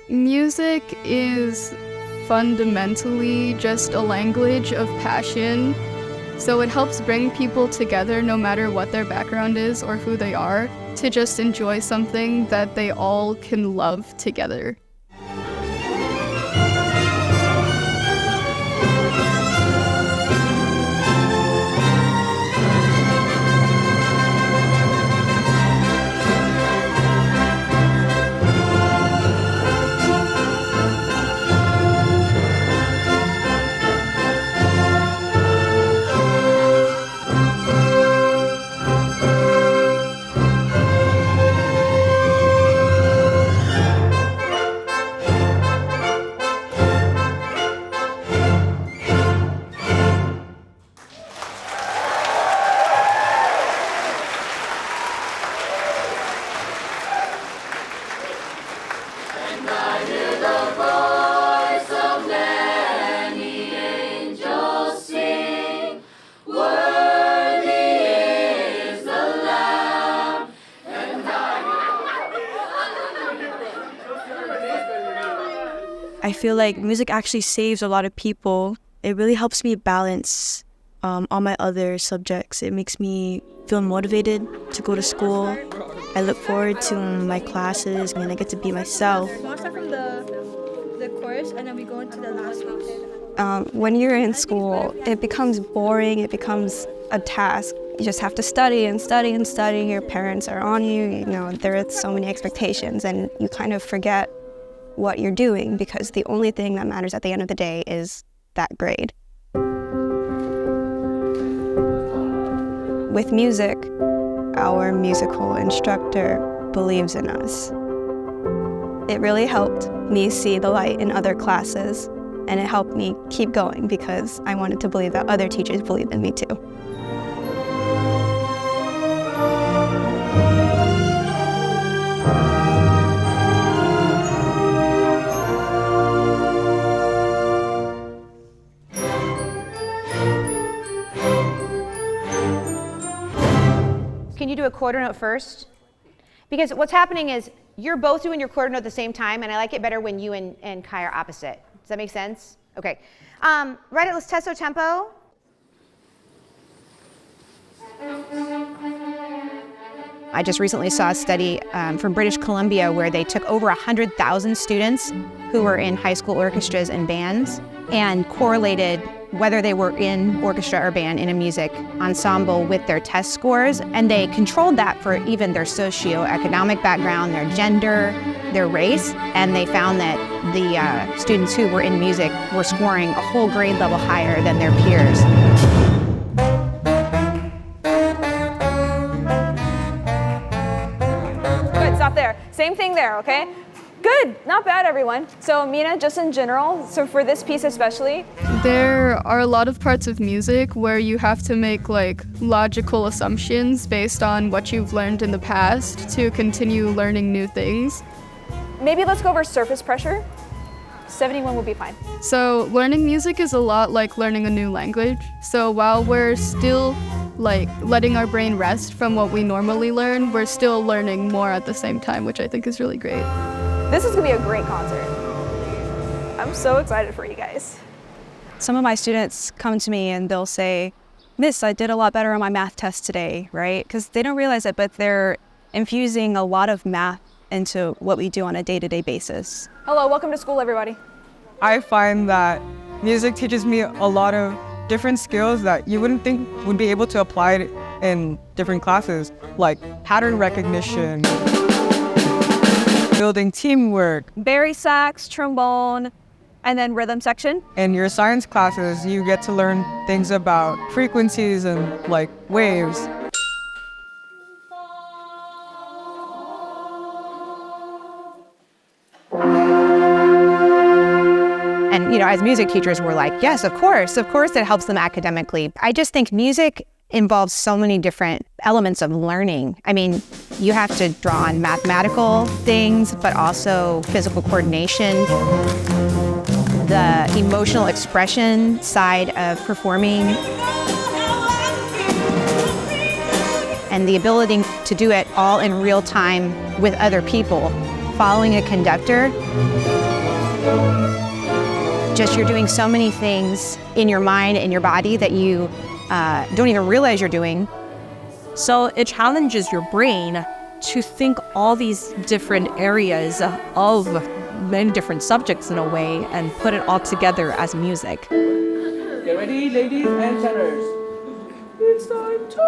Music is fundamentally just a language of passion, so it helps bring people together no matter what their background is or who they are, to just enjoy something that they all can love together. I feel like music actually saves a lot of people. It really helps me balance all my other subjects. It makes me feel motivated to go to school. I look forward to my classes and I get to be myself. We want to start from the chorus and then we go into the last one. When you're in school, it becomes boring, it becomes a task. You just have to study and study and study. Your parents are on you, there are so many expectations and you kind of forget what you're doing because the only thing that matters at the end of the day is that grade. With music, our musical instructor believes in us. It really helped me see the light in other classes, and it helped me keep going because I wanted to believe that other teachers believed in me too. Can you do a quarter note first? Because what's happening is you're both doing your quarter note at the same time, and I like it better when you and Kai are opposite. Does that make sense? Okay. Right, let's testo tempo. I just recently saw a study from British Columbia where they took over 100,000 students who were in high school orchestras and bands and correlated whether they were in orchestra or band in a music ensemble with their test scores, and they controlled that for even their socioeconomic background, their gender, their race, and they found that the students who were in music were scoring a whole grade level higher than their peers. Good, stop there. Same thing there, okay? Good, not bad everyone. So Mina, just in general, so for this piece especially. There are a lot of parts of music where you have to make logical assumptions based on what you've learned in the past to continue learning new things. Maybe let's go over surface pressure. 71 will be fine. So learning music is a lot like learning a new language. So while we're still letting our brain rest from what we normally learn, we're still learning more at the same time, which I think is really great. This is gonna be a great concert. I'm so excited for you guys. Some of my students come to me and they'll say, "Miss, I did a lot better on my math test today," right? Because they don't realize it, but they're infusing a lot of math into what we do on a day-to-day basis. Hello, welcome to school, everybody. I find that music teaches me a lot of different skills that you wouldn't think would be able to apply it in different classes, like pattern recognition, building teamwork. Bari sax, trombone, and then rhythm section. In your science classes, you get to learn things about frequencies and waves. And, as music teachers, we're like, yes, of course it helps them academically. I just think music involves so many different elements of learning. I mean, you have to draw on mathematical things, but also physical coordination, the emotional expression side of performing, and the ability to do it all in real time with other people following a conductor, just you're doing so many things in your mind and your body that you don't even realize you're doing. So it challenges your brain to think all these different areas of many different subjects in a way and put it all together as music. Get ready, ladies and tenors. It's time to.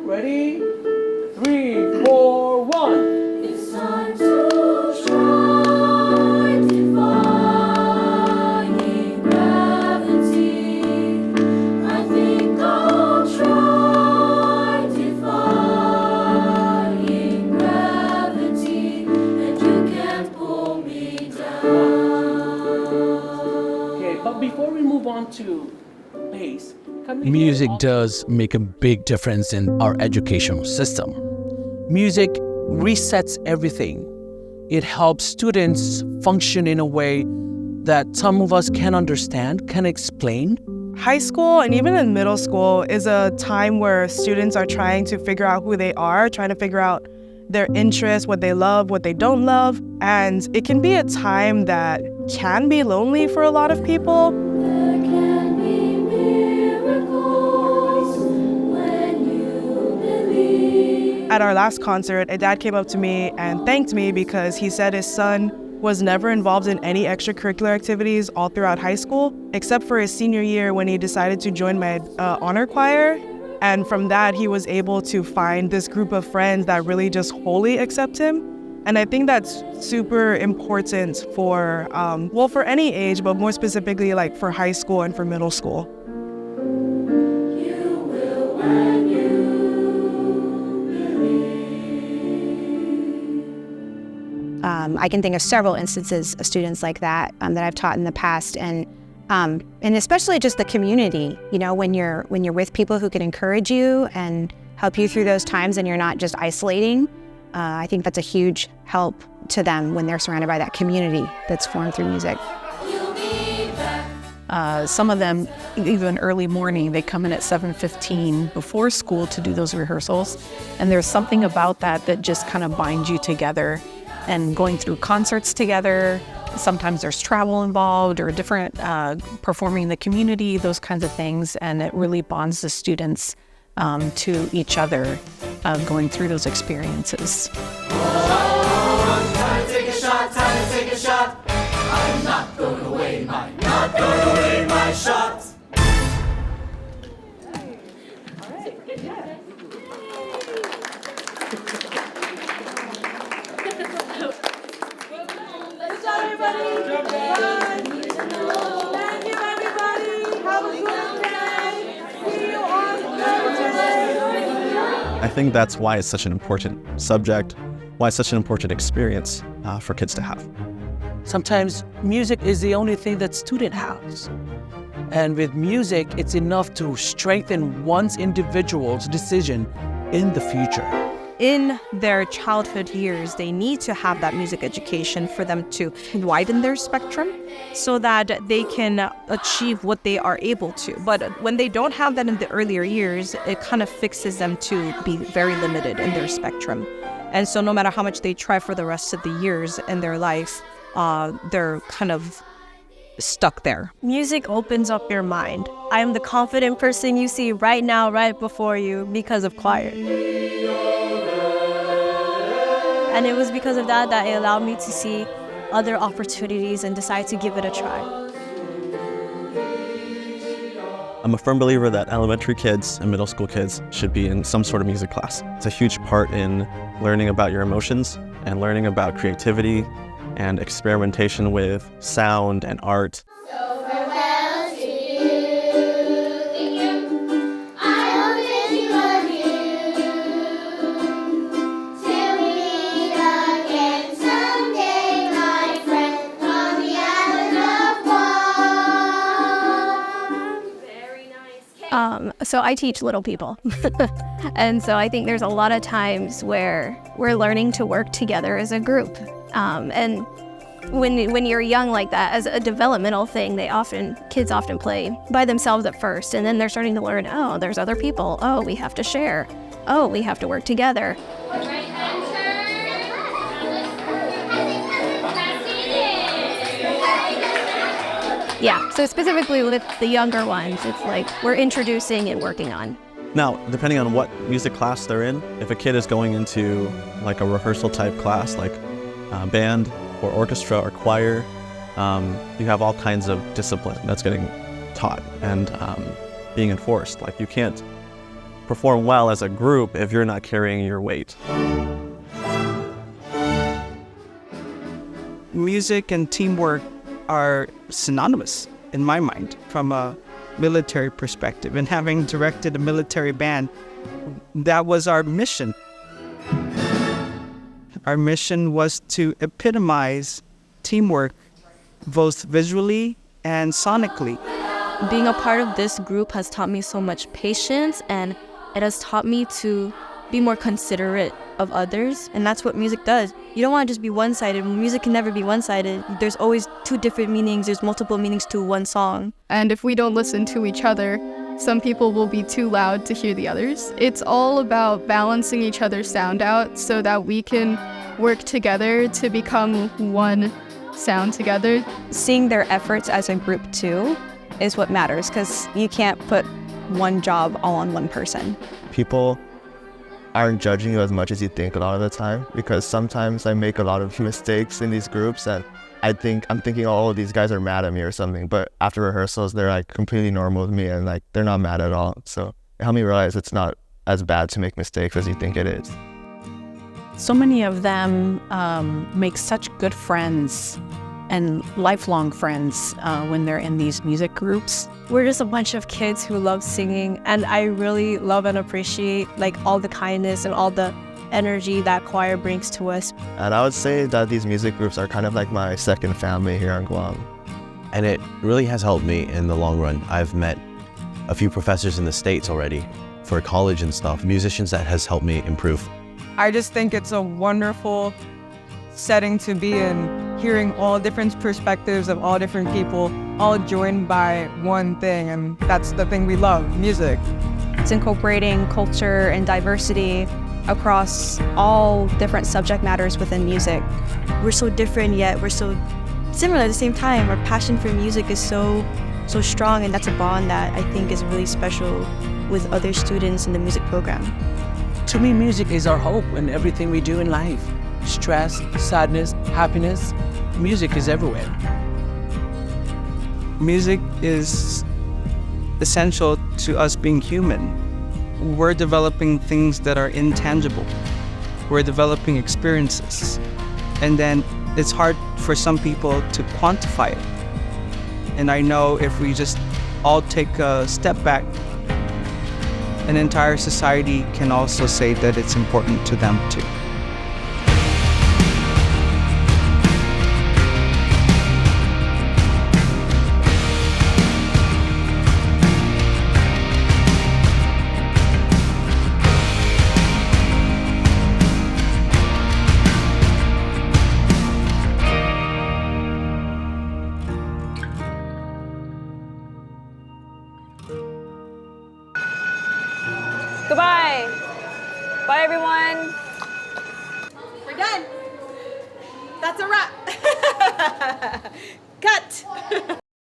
Ready? 3, 4, 1. It's time to try defying gravity. I think I'll try defying gravity, and you can't pull me down. Okay, but before we move on to bass, music does make a big difference in our educational system. Music resets everything. It helps students function in a way that some of us can understand, can explain. High school and even in middle school is a time where students are trying to figure out who they are, trying to figure out their interests, what they love, what they don't love. And it can be a time that can be lonely for a lot of people. At our last concert, a dad came up to me and thanked me because he said his son was never involved in any extracurricular activities all throughout high school, except for his senior year when he decided to join my honor choir. And from that, he was able to find this group of friends that really just wholly accept him. And I think that's super important for, for any age, but more specifically like for high school and for middle school. I can think of several instances of students like that that I've taught in the past, and especially just the community. You know, when you're with people who can encourage you and help you through those times, and you're not just isolating. I think that's a huge help to them when they're surrounded by that community that's formed through music. Some of them, even early morning, they come in at 7:15 before school to do those rehearsals, and there's something about that just kind of binds you together. And going through concerts together, sometimes there's travel involved or different performing in the community, those kinds of things, and it really bonds the students to each other going through those experiences. Time to take a shot. I'm not throwing away my shot. I think that's why it's such an important subject, why it's such an important experience for kids to have. Sometimes music is the only thing that student has. And with music, it's enough to strengthen one's individual's decision in the future. In their childhood years, they need to have that music education for them to widen their spectrum so that they can achieve what they are able to. But when they don't have that in the earlier years, it kind of fixes them to be very limited in their spectrum. And so no matter how much they try for the rest of the years in their life, they're kind of stuck there. Music opens up your mind. I am the confident person you see right now, right before you, because of choir. And it was because of that it allowed me to see other opportunities and decide to give it a try. I'm a firm believer that elementary kids and middle school kids should be in some sort of music class. It's a huge part in learning about your emotions and learning about creativity and experimentation with sound and art. So I teach little people. And so I think there's a lot of times where we're learning to work together as a group. And when you're young like that, as a developmental thing, kids often play by themselves at first, and then they're starting to learn, oh, there's other people. Oh, we have to share. oh, we have to work together. Yeah, so specifically with the younger ones, it's like we're introducing and working on. Now, depending on what music class they're in, if a kid is going into like a rehearsal type class, like band or orchestra or choir, you have all kinds of discipline that's getting taught and being enforced. Like you can't perform well as a group if you're not carrying your weight. Music and teamwork are synonymous in my mind from a military perspective. And having directed a military band, that was our mission. Our mission was to epitomize teamwork both visually and sonically. Being a part of this group has taught me so much patience, and it has taught me to be more considerate of others. And that's what music does. You don't want to just be one-sided. Music can never be one-sided. There's always two different meanings. There's multiple meanings to one song. And if we don't listen to each other, some people will be too loud to hear the others. It's all about balancing each other's sound out so that we can work together to become one sound together. Seeing their efforts as a group too is what matters, because you can't put one job all on one person. People aren't judging you as much as you think a lot of the time, because sometimes I make a lot of mistakes in these groups and I'm thinking, oh, these guys are mad at me or something, but after rehearsals they're like completely normal with me and like they're not mad at all. So it helped me realize it's not as bad to make mistakes as you think it is. So many of them make such good friends and lifelong friends when they're in these music groups. We're just a bunch of kids who love singing, and I really love and appreciate like all the kindness and all the energy that choir brings to us. And I would say that these music groups are kind of like my second family here in Guam. And it really has helped me in the long run. I've met a few professors in the States already for college and stuff, musicians that has helped me improve. I just think it's a wonderful setting to be in, hearing all different perspectives of all different people, all joined by one thing, and that's the thing we love, music. It's incorporating culture and diversity across all different subject matters within music. We're so different, yet we're so similar at the same time. Our passion for music is so strong, and that's a bond that I think is really special with other students in the music program. To me, music is our hope in everything we do in life. Stress, sadness, happiness, music is everywhere. Music is essential to us being human. We're developing things that are intangible. We're developing experiences. And then it's hard for some people to quantify it. And I know if we just all take a step back, an entire society can also say that it's important to them too. Goodbye. Bye, everyone. We're done. That's a wrap. Cut.